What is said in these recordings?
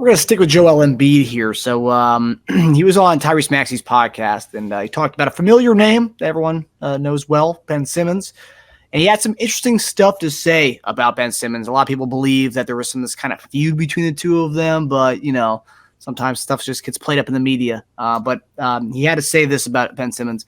We're going to stick with Joel Embiid here. So he was on Tyrese Maxey's podcast, and he talked about a familiar name that everyone knows well, Ben Simmons. And he had some interesting stuff to say about Ben Simmons. A lot of people believe that there was this kind of feud between the two of them, but, sometimes stuff just gets played up in the media. But he had to say this about Ben Simmons.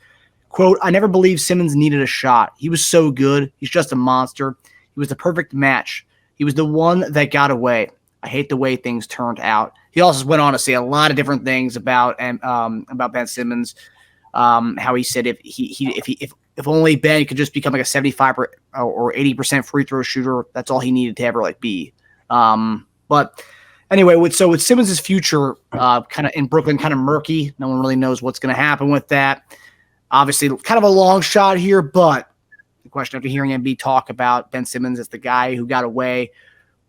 Quote, "I never believed Simmons needed a shot. He was so good. He's just a monster. He was the perfect match. He was the one that got away. I hate the way things turned out." He also went on to say a lot of different things about Ben Simmons. How he said if only Ben could just become like a 75 or 80% free throw shooter, that's all he needed to ever be. But anyway, with Simmons' future kind of in Brooklyn, kind of murky. No one really knows what's going to happen with that. Obviously, kind of a long shot here, but the question after hearing Embiid talk about Ben Simmons as the guy who got away,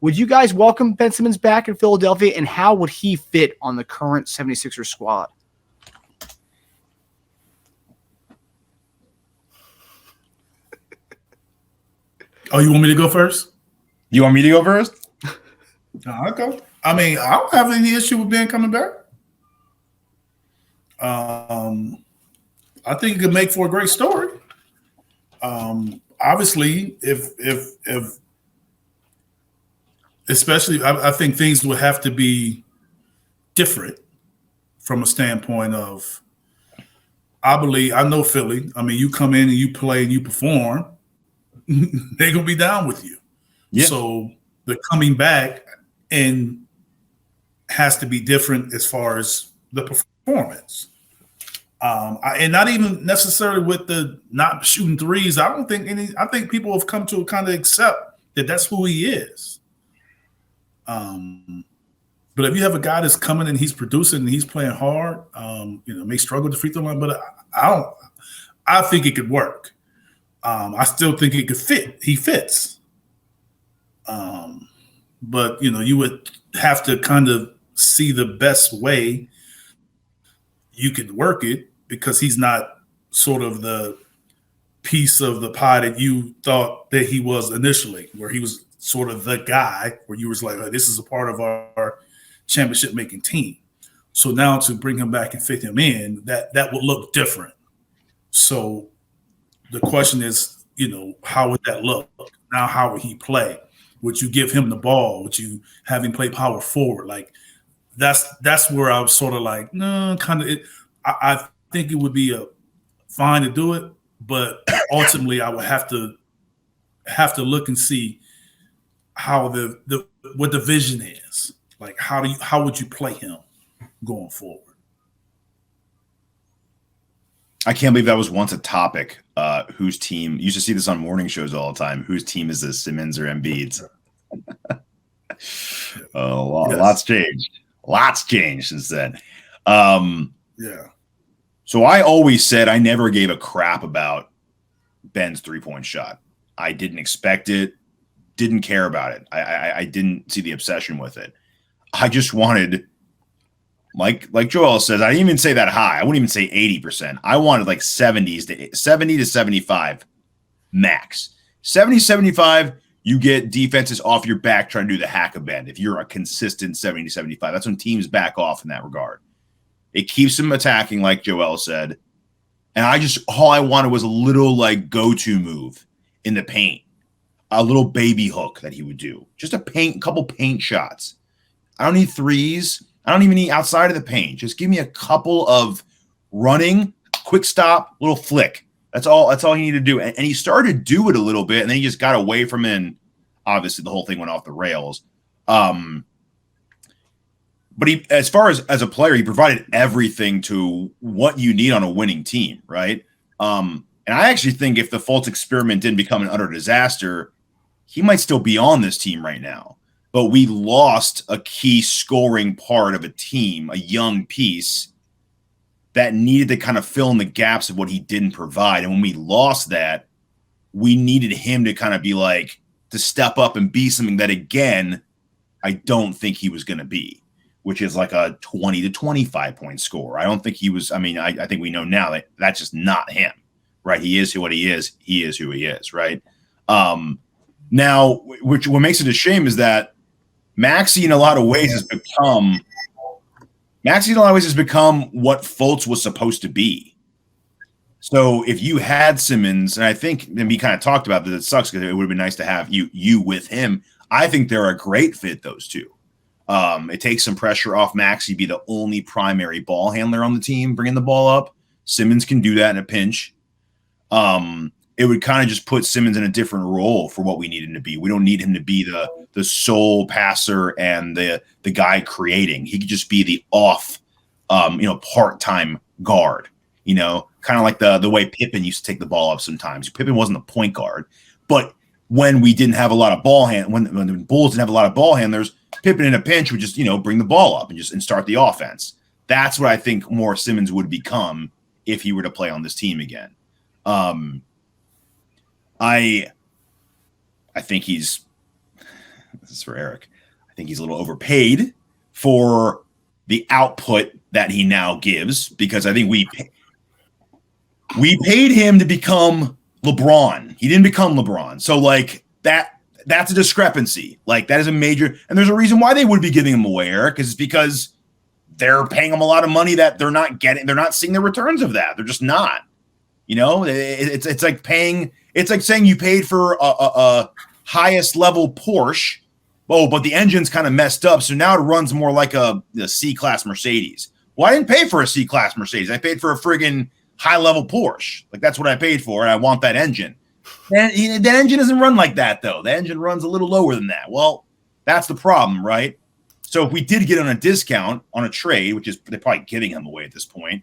would you guys welcome Ben Simmons back in Philadelphia, and how would he fit on the current 76ers squad? Oh, you want me to go first? You want me to go first? I'll go. I mean, I don't have any issue with Ben coming back. I think it could make for a great story. Obviously, if especially, I think things would have to be different from a standpoint of, I know Philly. I mean, you come in and you play and you perform, they're going to be down with you. Yeah. So the coming back and has to be different as far as the performance. And not even necessarily with the not shooting threes. I think people have come to kind of accept that that's who he is. But if you have a guy that's coming and he's producing and he's playing hard, may struggle with the free throw line, but I think it could work. I still think it could fit. He fits. But you would have to kind of see the best way you could work it, because he's not sort of the piece of the pie that you thought that he was initially, where he was sort of the guy where you was like, oh, this is a part of our championship making team. So now to bring him back and fit him in, that would look different. So the question is, how would that look? Now, how would he play? Would you give him the ball? Would you have him play power forward? Like that's where I was sort of like, no, kind of. I think it would be fine to do it, but ultimately I would have to look and see how what the vision is. Like how would you play him going forward? I can't believe that was once a topic. Whose team, you used to see this on morning shows all the time. Whose team is this, Simmons or Embiid's? Lots changed. Lots changed since then. Yeah. So I always said I never gave a crap about Ben's three-point shot. I didn't expect it, didn't care about it. I didn't see the obsession with it. I just wanted, like Joel says, I didn't even say that high. I wouldn't even say 80%. I wanted like 70 to 75 max. 70, 75, you get defenses off your back trying to do the hack of Ben. If you're a consistent 70 to 75, that's when teams back off in that regard. It keeps them attacking, like Joel said. And all I wanted was a little like go-to move in the paint, a little baby hook that he would do. Just a couple paint shots. I don't need threes. I don't even need outside of the paint. Just give me a couple of running, quick stop, little flick. That's all he needed to do. And he started to do it a little bit, and then he just got away from it. And obviously, the whole thing went off the rails. But he, as far as a player, he provided everything to what you need on a winning team, right? And I actually think if the Fultz experiment didn't become an utter disaster, he might still be on this team right now. But we lost a key scoring part of a team, a young piece that needed to kind of fill in the gaps of what he didn't provide. And when we lost that, we needed him to kind of be like, to step up and be something that, again, I don't think he was going to be, which is like a 20 to 25 point score. I don't think he was. I mean, I think we know now that that's just not him, right? He is what he is. He is who he is, right? Now, what makes it a shame is that Maxey in a lot of ways has become what Fultz was supposed to be. So if you had Simmons, and I think then we kind of talked about that, it sucks because it would have been nice to have you with him. I think they're a great fit, those two. It takes some pressure off Maxey, be the only primary ball handler on the team, bringing the ball up. Simmons can do that in a pinch. It would kind of just put Simmons in a different role for what we need him to be. We don't need him to be the sole passer and the guy creating. He could just be the off, part-time guard, kind of like the way Pippen used to take the ball up sometimes. Pippen wasn't a point guard, but when we didn't have a lot of when the Bulls didn't have a lot of ball handlers, Pippen in a pinch would just, bring the ball up and start the offense. That's what I think more Simmons would become if he were to play on this team again. I think this is for Eric. I think he's a little overpaid for the output that he now gives, because I think we paid him to become LeBron. He didn't become LeBron. So that's a discrepancy. That is a major, and there's a reason why they would be giving him away, Eric, is because they're paying him a lot of money that they're not getting. They're not seeing the returns of that. They're just not. It's like paying. It's like saying you paid for a highest level Porsche. Oh, but the engine's kind of messed up, so now it runs more like a C-class Mercedes. Well, I didn't pay for a C-class Mercedes. I paid for a friggin' high-level Porsche. That's what I paid for, and I want that engine. And that engine doesn't run like that, though. The engine runs a little lower than that. Well, that's the problem, right? So if we did get on a discount on a trade, which is they're probably giving him away at this point,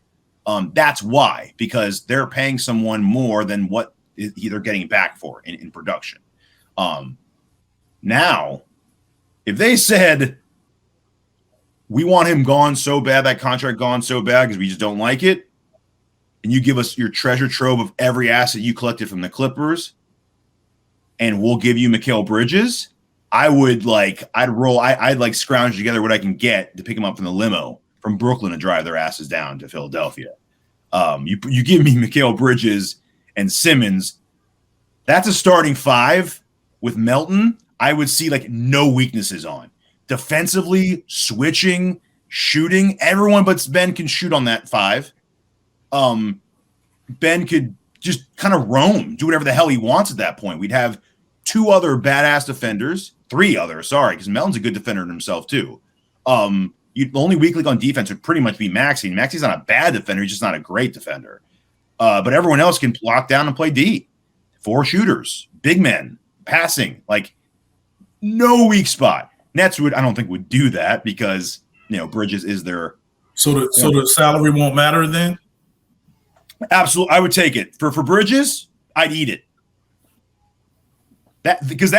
that's why, because they're paying someone more than what they're getting back for in production. Now, if they said, we want him gone so bad, that contract gone so bad because we just don't like it, and you give us your treasure trove of every asset you collected from the Clippers, and we'll give you Mikal Bridges, I'd scrounge together what I can get to pick him up from the limo from Brooklyn and drive their asses down to Philadelphia. You give me Mikal Bridges and Simmons, that's a starting five with Melton. I would see no weaknesses on. Defensively, switching, shooting, everyone but Ben can shoot on that five. Ben could just kind of roam, do whatever the hell he wants at that point. We'd have three other, because Melton's a good defender himself too. The only weak link on defense would pretty much be Maxey. And Maxey's not a bad defender, he's just not a great defender. But everyone else can lock down and play D. 4 shooters, big men, passing, no weak spot. Nets I don't think would do that because Bridges is their. So the salary won't matter then? Absolutely, I would take it for Bridges. I'd eat it. Because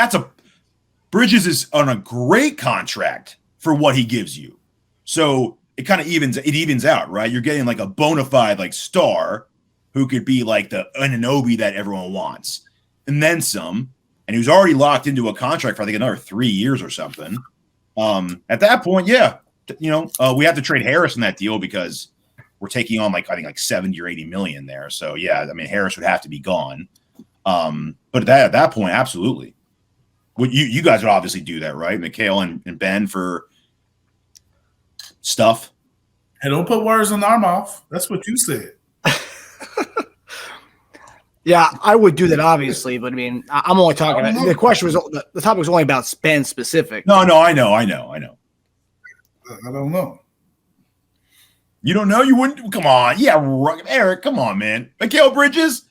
Bridges is on a great contract for what he gives you. So it kind of evens out, right? You're getting a bona fide star who could be the Anunoby that everyone wants, and then some. And he was already locked into a contract for I think another 3 years or something. At that point, yeah, we have to trade Harris in that deal because we're taking on I think 70 or 80 million there. So yeah, I mean Harris would have to be gone. But at that point, absolutely. You guys would obviously do that, right? Mikal and Ben for stuff. Hey, don't put words in our mouth. That's what you said. Yeah, I would do that, obviously, but I mean, I'm only talking about the question was the topic was only about Ben specific. No, I know. I don't know. You don't know? You wouldn't? Come on. Yeah, Eric, come on, man. Mikal Bridges?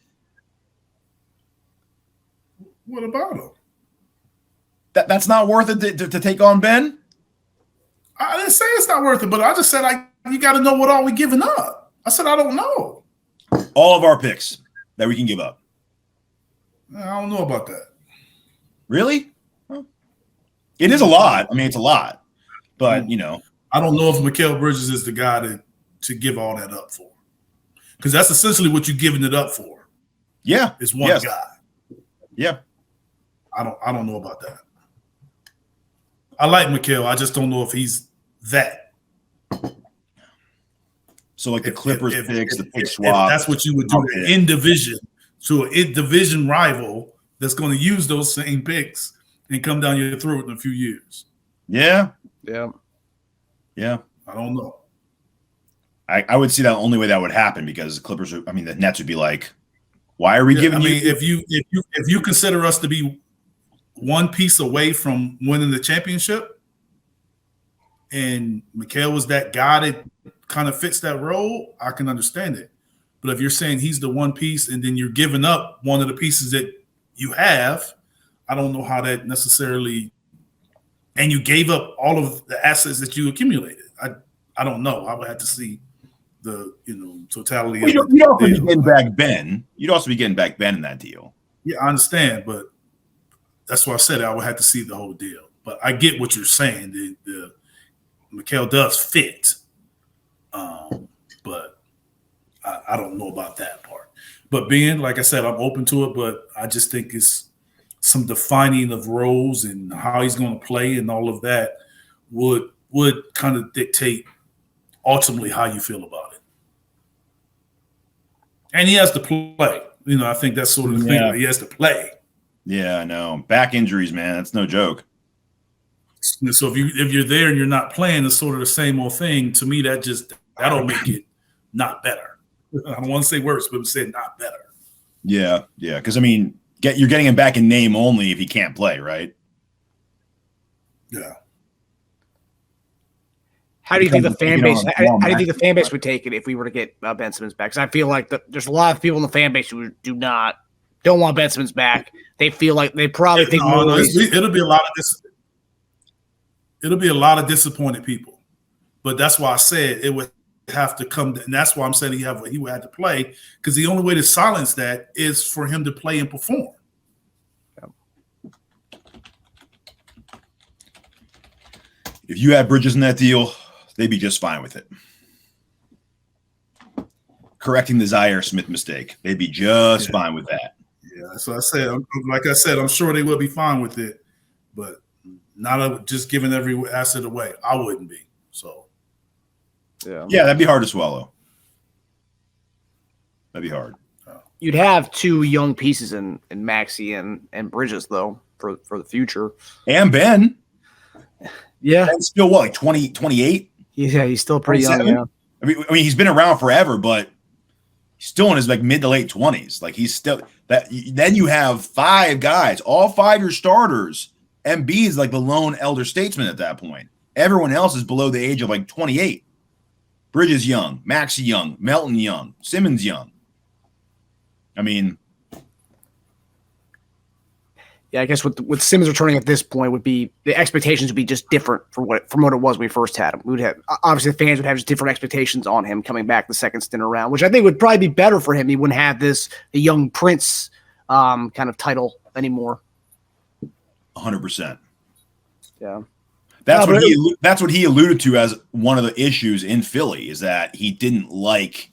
What about him? That's not worth it to take on Ben? I didn't say it's not worth it, but I just said you got to know what all we giving up. I said I don't know. All of our picks that we can give up. I don't know about that. Really? Well, it is a lot. I mean, it's a lot. But, I don't know if Mikal Bridges is the guy to give all that up for. Because that's essentially what you're giving it up for. Yeah. It's one guy. Yeah. I don't know about that. I like Mikal. I just don't know if he's that. So the Clippers picks, the pick swap. That's what you would do in division to a division rival that's going to use those same picks and come down your throat in a few years. Yeah. Yeah. Yeah. I don't know. I would see that the only way that would happen because the Clippers, the Nets would be like, why are we giving you? If you consider us to be one piece away from winning the championship, and Mikal was that guy that kind of fits that role, I can understand it. But if you're saying he's the one piece and then you're giving up one of the pieces that you have, I don't know how that necessarily – and you gave up all of the assets that you accumulated. I don't know. I would have to see the totality of You'd also be getting back Ben. You'd also be getting back Ben in that deal. Yeah, I understand, but that's why I said I would have to see the whole deal. But I get what you're saying. The Mikal does fit, but I don't know about that part. But Ben, like I said, I'm open to it, but I just think it's some defining of roles and how he's going to play and all of that would kind of dictate ultimately how you feel about it. And he has to play. I think that's sort of the thing. He has to play. Yeah, I know. Back injuries, man. That's no joke. So if you're there and you're not playing, it's sort of the same old thing. To me, that'll make it not better. I don't want to say worse, but I'm saying not better. Yeah. Because you're getting him back in name only if he can't play, right? Yeah. How do you think the fan base? How do you think the fan base would take it if we were to get Ben Simmons back? Because I feel like there's a lot of people in the fan base who don't want Ben Simmons back. They feel like they probably think it'll be a lot of disappointed people. But that's why I said it would have to come, and that's why I'm saying he would have to play, because the only way to silence that is for him to play and perform. If you had Bridges in that deal, they'd be just fine with it. Correcting the Zaire Smith mistake, they'd be just fine with that. Yeah, so I said, I'm sure they will be fine with it, but not just giving every asset away. I wouldn't be. So, yeah, that'd be hard to swallow. That'd be hard. You'd have two young pieces in Maxey and Bridges though for the future, and Ben. Yeah, Ben's still what, like 20, 28? Yeah, he's still pretty young. Yeah. I mean, he's been around forever, but he's still in his like mid to late 20s. Like he's still that. Then you have five guys, all five your starters. Embiid is like the lone elder statesman at that point. Everyone else is below the age of like 28. Bridges young, Maxey young, Melton young, Simmons young. I mean, yeah, I guess with Simmons returning at this point would be the expectations would be just different from what it was when we first had him. We would have obviously the fans would have just different expectations on him coming back the second stint around, which I think would probably be better for him. He wouldn't have the young prince kind of title anymore. 100%. Yeah. That's what he alluded to as one of the issues in Philly is that he didn't like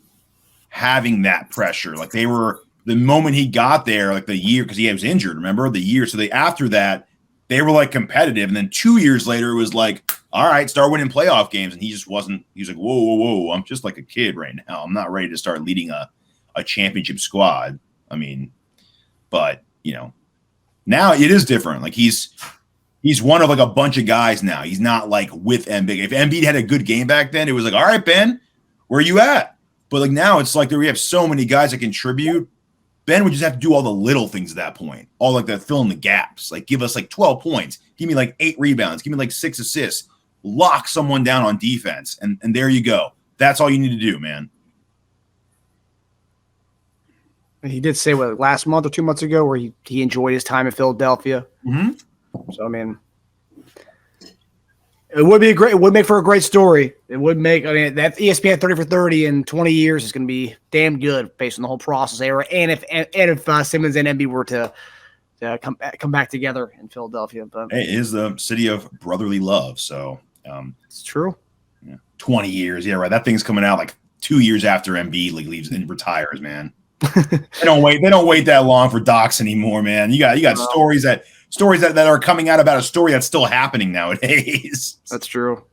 having that pressure. Like the moment he got there, like the year, because he was injured, remember the year. So after that, they were like competitive. And then 2 years later, it was like, all right, start winning playoff games. And he just wasn't, he was like, whoa. I'm just like a kid right now. I'm not ready to start leading a championship squad. I mean, but now it is different. Like he's one of like a bunch of guys now. He's not like with Embiid. If Embiid had a good game back then, it was like, all right, Ben, where are you at? But like now it's like we have so many guys that contribute. Ben would just have to do all the little things at that point. All like that, fill in the gaps. Like give us like 12 points. Give me like 8 rebounds. Give me like 6 assists. Lock someone down on defense. And there you go. That's all you need to do, man. He did say last month or 2 months ago where he enjoyed his time in Philadelphia. Mm-hmm. So I mean, it would make for a great story. It would make. I mean, that ESPN 30 for 30 in 20 years is going to be damn good based on the whole process era. And if Simmons and Embiid were to come back together in Philadelphia, but it is the city of brotherly love. So it's true. 20 years, yeah, right. That thing's coming out like 2 years after Embiid leaves and retires, man. They don't wait that long for docs anymore, man. You got stories that are coming out about a story that's still happening nowadays. That's true.